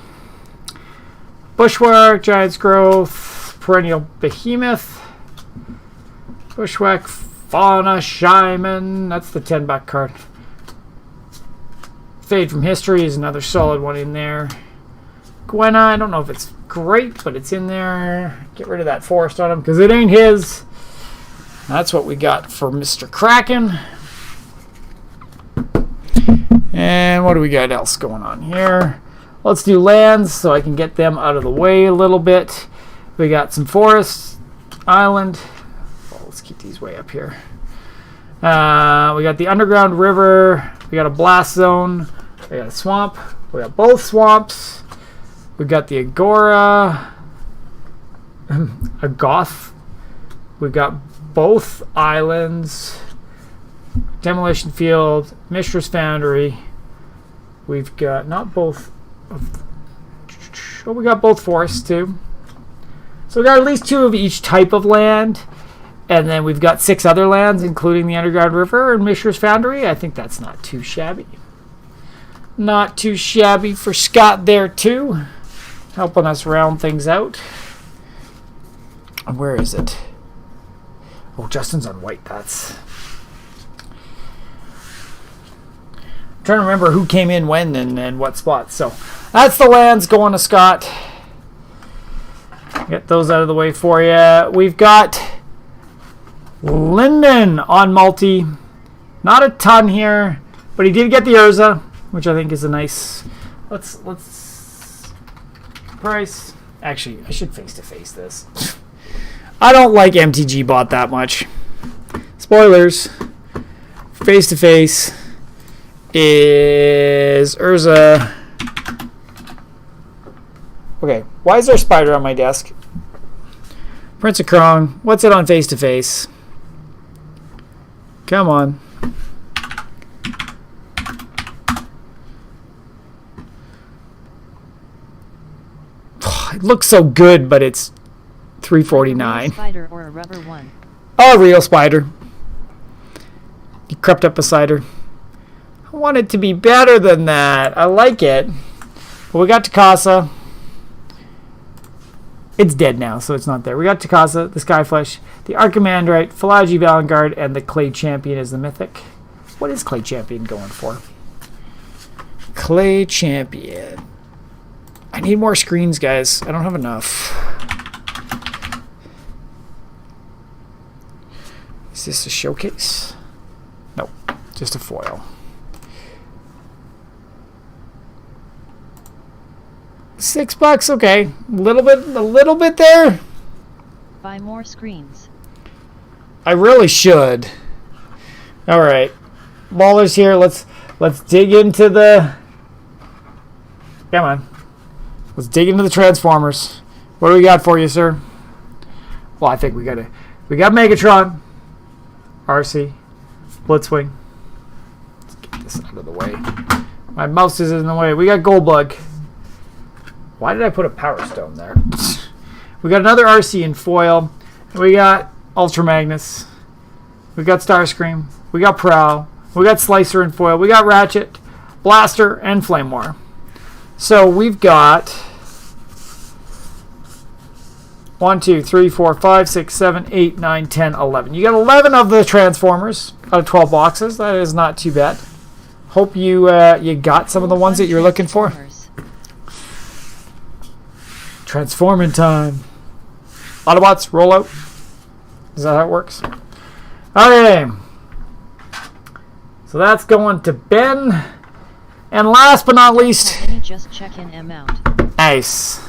Bushwhack, Giant's Growth, Perennial Behemoth, Bushwhack, Fauna, Shaman. That's the $10 card. Fade from History is another solid one in there. Gwenna, I don't know if it's great, but it's in there. Get rid of that forest on him because it ain't his. That's what we got for Mr. Kraken. And what do we got else going on here? Let's do lands so I can get them out of the way a little bit. We got some forests, island. Well, let's keep these way up here. We got the underground river. We got a blast zone. We got a swamp. We got both swamps. We got the Agora. A goth. We got both islands. Demolition Field. Mishra's Foundry. We've got not both. Oh, we got both forests too. So we got at least 2 of each type of land. And then we've got 6 other lands, including the Underground River and Mishra's Foundry. I think that's not too shabby. Not too shabby for Scott there too. Helping us round things out. Where is it? Oh, Justin's on white. That's... I'm trying to remember who came in when and what spots. So that's the lands going to Scott. Get those out of the way for you. We've got Linden on multi. Not a ton here, but he did get the Urza, which I think is a nice. Let's price. Actually, I should face this. I don't like MTG bot that much. Spoilers. Face to face is Urza. Okay, why is there a spider on my desk? Prince of Krong. What's it on face to face? Come on. It looks so good, but it's $3.49. Spider or a rubber one. Oh, real spider. You crept up beside her. I want it to be better than that. I like it. But we got Takasa. It's dead now, so it's not there. We got Takasa, the Skyflesh, the Archimandrite, Falagi Valengard, and the Clay Champion is the mythic. What is Clay Champion going for? Clay Champion. I need more screens, guys. I don't have enough. Is this a showcase? Nope, just a foil. $6, okay. A little bit there. Buy more screens. I really should. All right, Ballers here. Let's dig into the. Come on. Let's dig into the Transformers. What do we got for you, sir? Well, I think we got Megatron, RC, Blitzwing. Let's get this out of the way. My mouse is in the way. We got Goldbug. Why did I put a Power Stone there? We got another RC in foil. We got Ultra Magnus. We got Starscream. We got Prowl. We got Slicer in foil. We got Ratchet, Blaster, and Flame War. So we've got 1, 2, 3, 4, 5, 6, 7, 8, 9, 10, 11. You got 11 of the Transformers out of 12 boxes. That is not too bad. Hope you got some of the ones that you're looking for. Transforming time. Autobots, roll out. Is that how it works? Okay. So that's going to Ben. And last but not least... Let me just check in amount. Nice.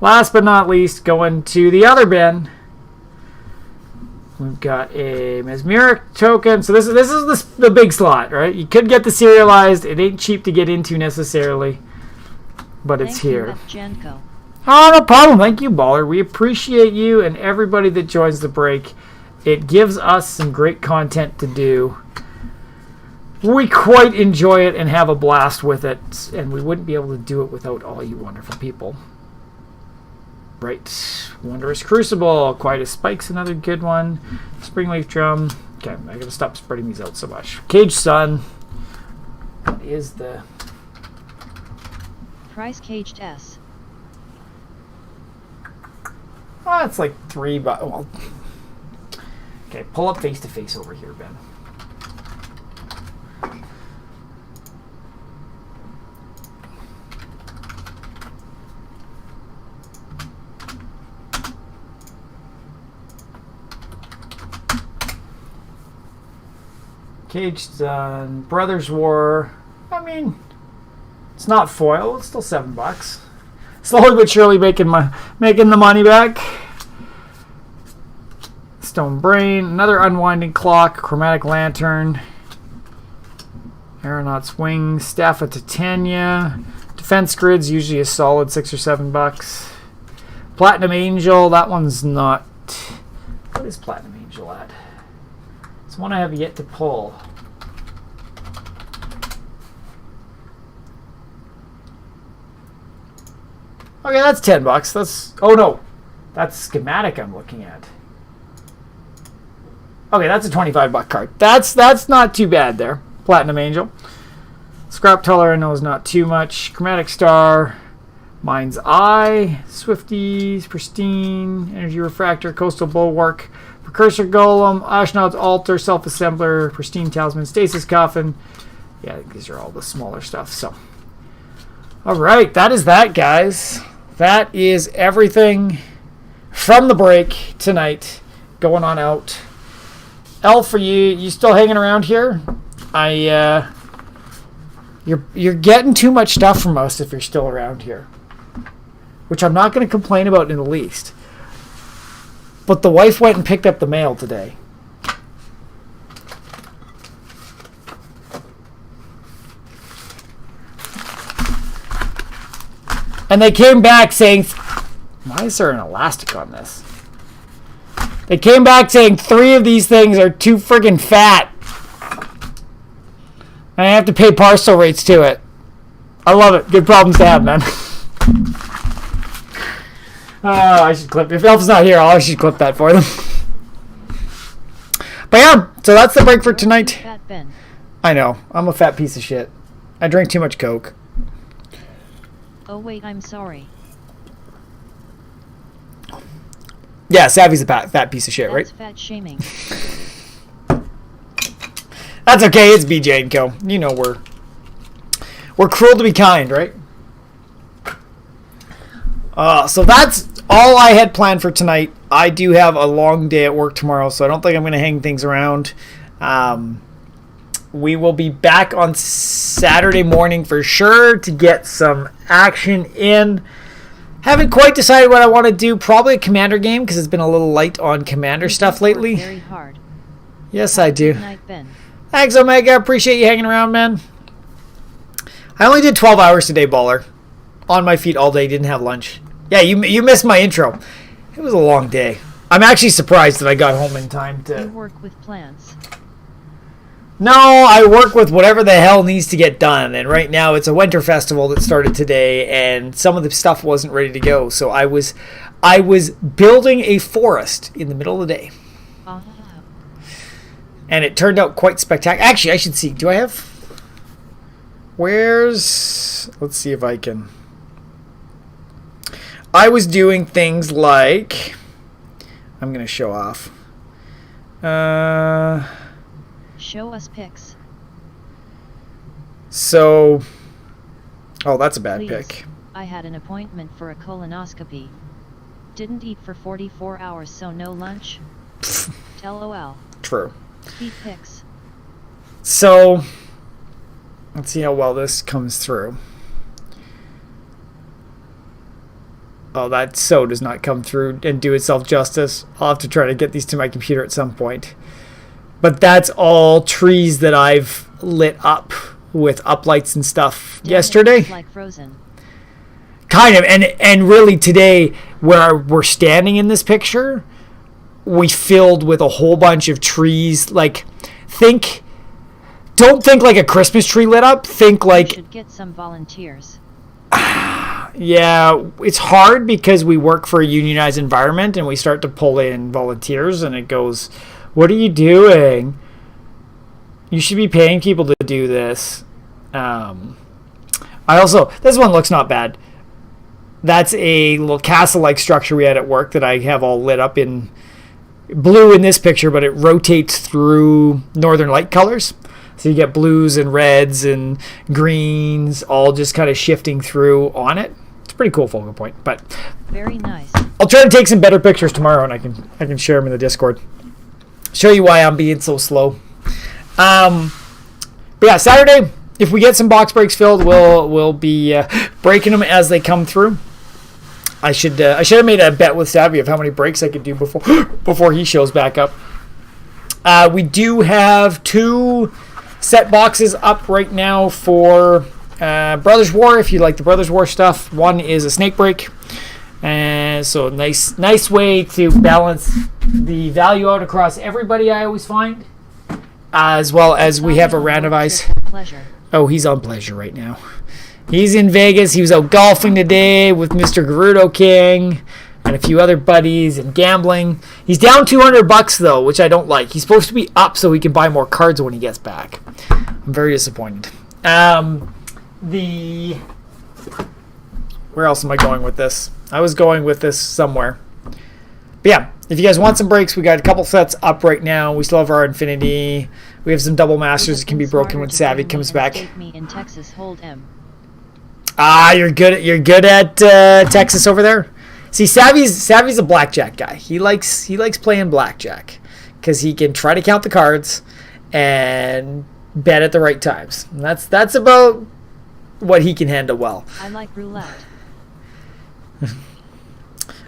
Last but not least, going to the other Ben. We've got a Mesmeric token. So this is the big slot, right? You could get the serialized. It ain't cheap to get into necessarily. But it's here. Janko. Oh, no problem. Thank you, Baller. We appreciate you and everybody that joins the break. It gives us some great content to do. We quite enjoy it and have a blast with it. And we wouldn't be able to do it without all you wonderful people. Right. Wondrous Crucible. Quietus Spike's another good one. Springleaf Drum. Okay, I gotta stop spreading these out so much. Cage Sun. What is the... Price Caged S. Oh, it's like $3. Well, okay, pull up face to face over here, Ben. Caged Sun, Brothers War. I mean, it's not foil. It's still $7. Slowly but surely making the money back. Stone Brain, another Unwinding Clock, Chromatic Lantern, Aeronaut's Wings, Staff of Titania, Defense Grid's usually a solid $6 or $7. Platinum Angel, that one's not. What is Platinum Angel at? It's one I have yet to pull. Okay, that's $10. That's, oh no, that's Schematic I'm looking at. Okay, that's a $25 card. That's not too bad there. Platinum Angel. Scrap Teller I know is not too much. Chromatic Star, Mind's Eye, Swifties, Pristine, Energy Refractor, Coastal Bulwark, Precursor Golem, Ashnod's Altar, Self-Assembler, Pristine Talisman, Stasis Coffin. Yeah, these are all the smaller stuff. So, all right, that is that, guys. That is everything from the break tonight going on out. Elf, are you still hanging around here? You're getting too much stuff from us if you're still around here, which I'm not going to complain about in the least. But the wife went and picked up the mail today. And they came back saying, why is there an elastic on this? They came back saying 3 of these things are too friggin' fat. And I have to pay parcel rates to it. I love it. Good problems to have, man. Oh, I should clip. If Elf's not here, I should clip that for them. But yeah, so that's the break for tonight. Fat Ben. I know. I'm a fat piece of shit. I drink too much Coke. Oh wait, I'm sorry. Yeah, Savvy's a fat piece of shit, That's right? fat shaming. That's okay. It's BJ and Co. You know we're cruel to be kind, right? So that's all I had planned for tonight. I do have a long day at work tomorrow, so I don't think I'm going to hang things around. We will be back on Saturday morning for sure to get some action in. Haven't quite decided what I want to do. Probably a Commander game because it's been a little light on Commander stuff lately. Very hard. Yes, I do. Good night, Ben. Thanks, Omega. Appreciate you hanging around, man. I only did 12 hours today, baller. On my feet all day. Didn't have lunch. Yeah, you missed my intro. It was a long day. I'm actually surprised that I got home in time to... You work with plants. No, I work with whatever the hell needs to get done. And right now it's a winter festival that started today, and some of the stuff wasn't ready to go. So I was building a forest in the middle of the day. Ah. And it turned out quite spectacular. Actually, I should see. Do I have... Where's... Let's see if I can... I was doing things like... I'm going to show off. Show us pics. So... Oh, that's a bad Please. pic. I had an appointment for a colonoscopy. Didn't eat for 44 hours, so no lunch? LOL. True. Feed pics. So... Let's see how well this comes through. Oh, that so does not come through and do itself justice. I'll have to try to get these to my computer at some point. But that's all trees that I've lit up with uplights and stuff yesterday. Like Frozen. Kind of. And really today, where we're standing in this picture, we filled with a whole bunch of trees. Like, don't think like a Christmas tree lit up. Think like... We should get some volunteers. Yeah, it's hard because we work for a unionized environment and we start to pull in volunteers and it goes, what are you doing? You should be paying people to do this. This one looks not bad. That's a little castle-like structure we had at work that I have all lit up in blue in this picture, but it rotates through northern light colors. So you get blues and reds and greens all just kind of shifting through on it. It's a pretty cool focal point, but very nice. I'll try to take some better pictures tomorrow and I can share them in the Discord. Show you why I'm being so slow. But yeah, Saturday, if we get some box breaks filled, we'll be breaking them as they come through. I should have made a bet with Savvy of how many breaks I could do before he shows back up. We do have 2 set boxes up right now for Brothers War, if you like the Brothers War stuff. One is a snake break, and so nice way to balance the value out across everybody, I always find, as well as we have a randomize. Oh, he's on pleasure right now. He's in Vegas. He was out golfing today with Mr. Gerudo King and a few other buddies and gambling. He's down $200 though, which I don't like. He's supposed to be up so he can buy more cards when he gets back. I'm very disappointed. Where else am I going with this? I was going with this somewhere. But yeah, if you guys want some breaks, we got a couple sets up right now. We still have our Infinity. We have some double masters that can be broken when Savvy comes back. Me in Texas Hold'em. You're good at Texas over there. See, Savvy's a blackjack guy. He likes playing blackjack because he can try to count the cards and bet at the right times. And that's about what he can handle well. I like roulette.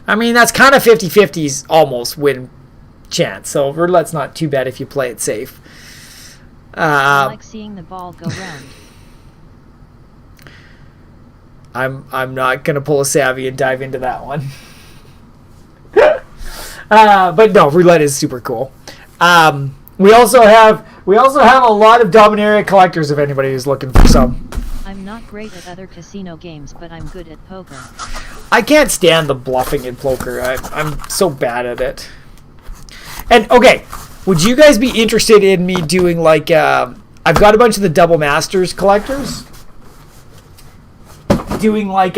I mean, that's kind of 50-50s almost win chance. So roulette's not too bad if you play it safe. I like seeing the ball go round. I'm not gonna pull a Savvy and dive into that one. But no, roulette is super cool. We also have a lot of Dominaria collectors if anybody is looking for some. I'm not great at other casino games, but I'm good at poker. I can't stand the bluffing in poker. I'm so bad at it. And okay, would you guys be interested in me doing like I've got a bunch of the Double Masters collectors. Doing like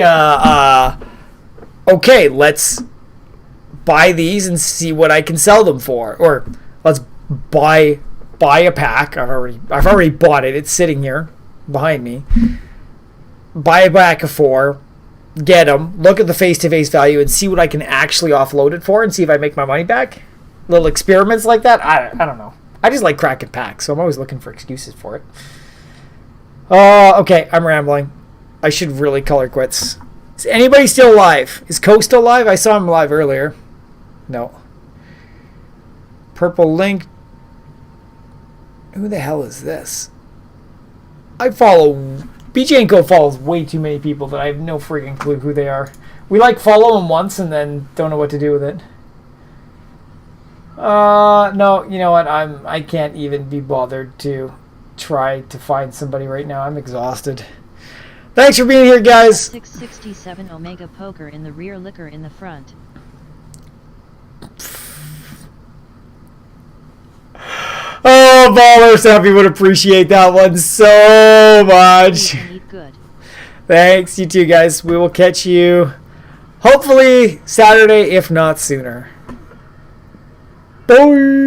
okay, let's buy these and see what I can sell them for, or let's buy a pack. I've already bought it. It's sitting here behind me. Buy a pack of 4, get them, look at the face-to-face value, and see what I can actually offload it for, and see if I make my money back. Little experiments like that. I don't know. I just like cracking packs, so I'm always looking for excuses for it. Okay, I'm rambling. I should really call her quits. Is anybody still alive? Is Co still alive? I saw him live earlier. No. Purple link. Who the hell is this? I follow... BJ and Co follows way too many people that I have no freaking clue who they are. We like follow them once and then don't know what to do with it. No, you know what? I can't even be bothered to try to find somebody right now. I'm exhausted. Thanks for being here, guys. 667 Omega Poker in the rear, liquor in the front. Oh, Baller Sappy would appreciate that one so much. Eat good. Thanks, you too, guys. We will catch you hopefully Saturday, if not sooner. Bye.